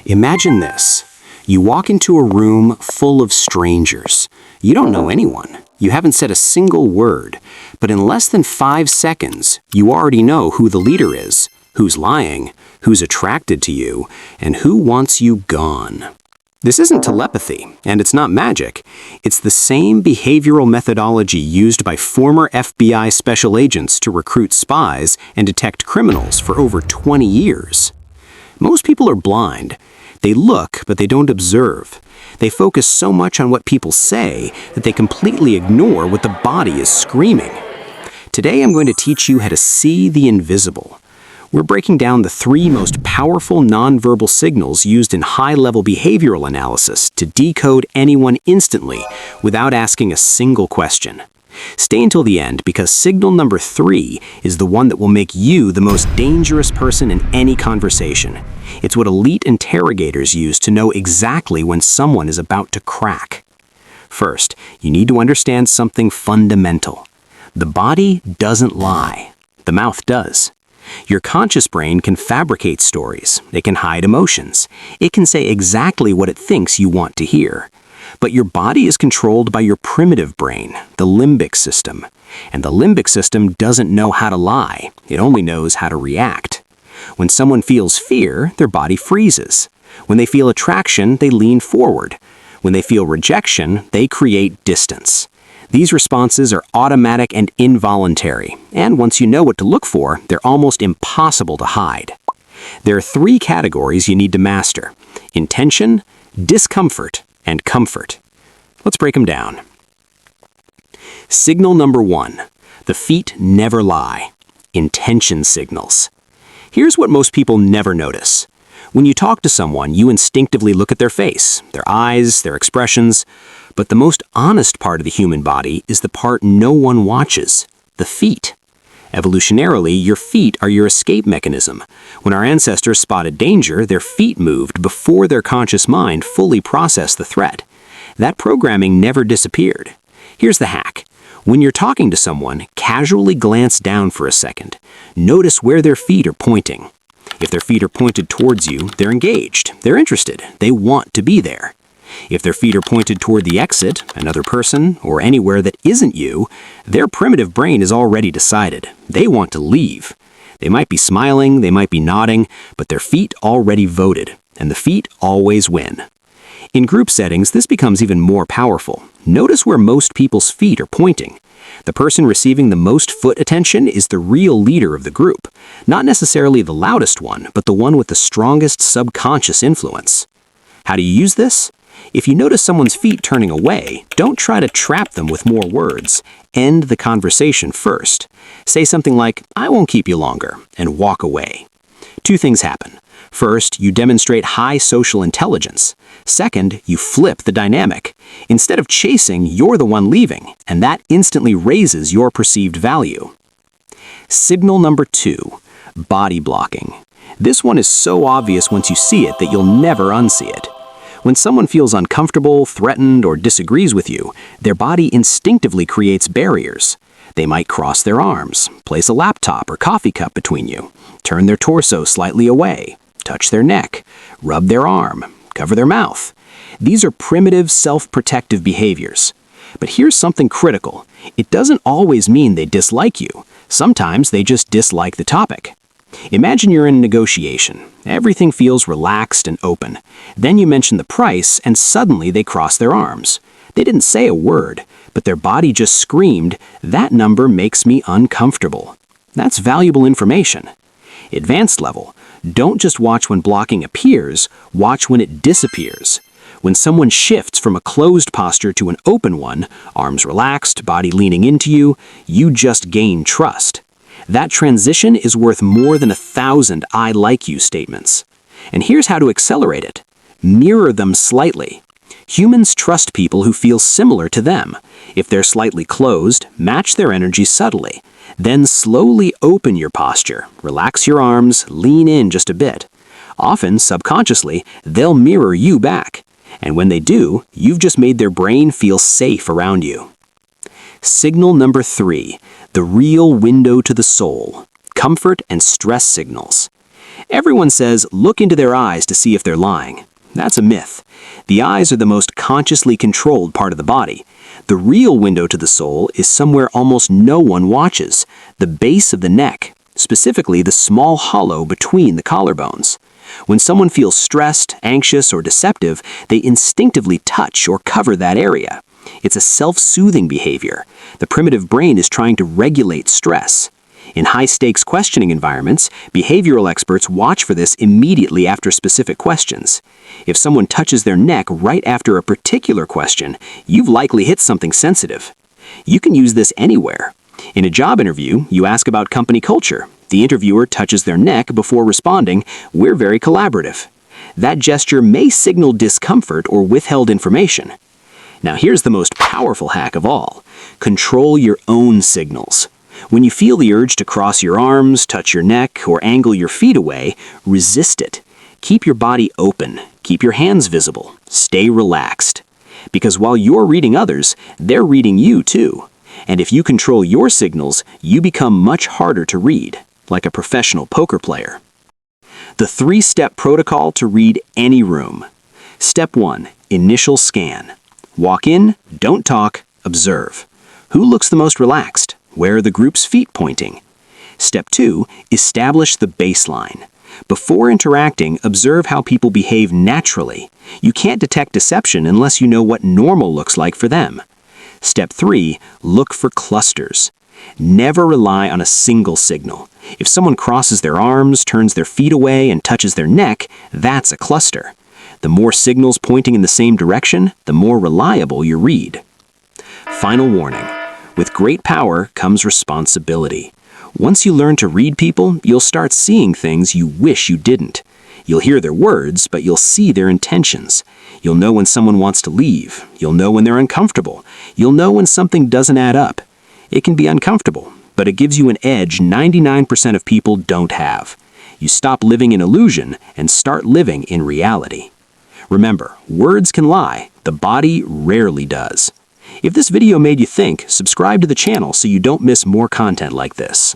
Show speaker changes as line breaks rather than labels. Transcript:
Imagine this. You walk into a room full of strangers. You don't know anyone. You haven't said a single word. But in less than 5 seconds, you already know who the leader is, who's lying, who's attracted to you, and who wants you gone. This isn't telepathy, and it's not magic. It's the same behavioral methodology used by former FBI special agents to recruit spies and detect criminals for over 20 years. Most people are blind. They look, but they don't observe. They focus so much on what people say that they completely ignore what the body is screaming. Today I'm going to teach you how to see the invisible. We're breaking down the 3 most powerful nonverbal signals used in high-level behavioral analysis to decode anyone instantly without asking a single question. Stay until the end because signal number 3 is the one that will make you the most dangerous person in any conversation. It's what elite interrogators use to know exactly when someone is about to crack. First, you need to understand something fundamental. The body doesn't lie. The mouth does. Your conscious brain can fabricate stories. It can hide emotions. It can say exactly what it thinks you want to hear. But your body is controlled by your primitive brain, the limbic system. And the limbic system doesn't know how to lie. It only knows how to react. When someone feels fear, their body freezes. When they feel attraction, they lean forward. When they feel rejection, they create distance. These responses are automatic and involuntary, and once you know what to look for, they're almost impossible to hide. There are 3 categories you need to master: intention, discomfort, and comfort. Let's break them down. Signal number 1. The feet never lie. Intention signals. Here's what most people never notice. When you talk to someone, you instinctively look at their face, their eyes, their expressions. But the most honest part of the human body is the part no one watches, the feet. Evolutionarily, your feet are your escape mechanism. When our ancestors spotted danger, their feet moved before their conscious mind fully processed the threat. That programming never disappeared. Here's the hack. When you're talking to someone, casually glance down for a second. Notice where their feet are pointing. If their feet are pointed towards you, they're engaged, they're interested, they want to be there. If their feet are pointed toward the exit, another person, or anywhere that isn't you, their primitive brain has already decided. They want to leave. They might be smiling, they might be nodding, but their feet already voted, and the feet always win. In group settings, this becomes even more powerful. Notice where most people's feet are pointing. The person receiving the most foot attention is the real leader of the group. Not necessarily the loudest one, but the one with the strongest subconscious influence. How do you use this? If you notice someone's feet turning away, don't try to trap them with more words. End the conversation first. Say something like, "I won't keep you longer," and walk away. 2 things happen. First, you demonstrate high social intelligence. Second, you flip the dynamic. Instead of chasing, you're the one leaving, and that instantly raises your perceived value. Signal number 2, body blocking. This one is so obvious once you see it that you'll never unsee it. When someone feels uncomfortable, threatened, or disagrees with you, their body instinctively creates barriers. They might cross their arms, place a laptop or coffee cup between you, turn their torso slightly away, touch their neck, rub their arm, cover their mouth. These are primitive, self-protective behaviors. But here's something critical. It doesn't always mean they dislike you. Sometimes they just dislike the topic. Imagine you're in a negotiation. Everything feels relaxed and open. Then you mention the price, and suddenly they cross their arms. They didn't say a word, but their body just screamed, "That number makes me uncomfortable." That's valuable information. Advanced level. Don't just watch when blocking appears, watch when it disappears. When someone shifts from a closed posture to an open one, arms relaxed, body leaning into you, you just gain trust. That transition is worth more than 1,000 "I like you" statements. And here's how to accelerate it. Mirror them slightly. Humans trust people who feel similar to them. If they're slightly closed, match their energy subtly. Then slowly open your posture, relax your arms, lean in just a bit. Often, subconsciously, they'll mirror you back. And when they do, you've just made their brain feel safe around you. Signal number 3, the real window to the soul, comfort and stress signals. Everyone says look into their eyes to see if they're lying. That's a myth. The eyes are the most consciously controlled part of the body. The real window to the soul is somewhere almost no one watches, the base of the neck, specifically the small hollow between the collarbones. When someone feels stressed, anxious, or deceptive, they instinctively touch or cover that area. It's a self-soothing behavior. The primitive brain is trying to regulate stress. In high-stakes questioning environments, behavioral experts watch for this immediately after specific questions. If someone touches their neck right after a particular question, you've likely hit something sensitive. You can use this anywhere. In a job interview, you ask about company culture. The interviewer touches their neck before responding, "We're very collaborative." That gesture may signal discomfort or withheld information. Now here's the most powerful hack of all. Control your own signals. When you feel the urge to cross your arms, touch your neck, or angle your feet away, resist it. Keep your body open. Keep your hands visible. Stay relaxed. Because while you're reading others, they're reading you too. And if you control your signals, you become much harder to read, like a professional poker player. The 3-step protocol to read any room. Step 1. Initial scan. Walk in, don't talk, observe. Who looks the most relaxed? Where are the group's feet pointing? Step 2. Establish the baseline. Before interacting, observe how people behave naturally. You can't detect deception unless you know what normal looks like for them. Step 3. Look for clusters. Never rely on a single signal. If someone crosses their arms, turns their feet away, and touches their neck, that's a cluster. The more signals pointing in the same direction, the more reliable your read. Final warning. With great power comes responsibility. Once you learn to read people, you'll start seeing things you wish you didn't. You'll hear their words, but you'll see their intentions. You'll know when someone wants to leave. You'll know when they're uncomfortable. You'll know when something doesn't add up. It can be uncomfortable, but it gives you an edge 99% of people don't have. You stop living in illusion and start living in reality. Remember, words can lie, the body rarely does. If this video made you think, subscribe to the channel so you don't miss more content like this.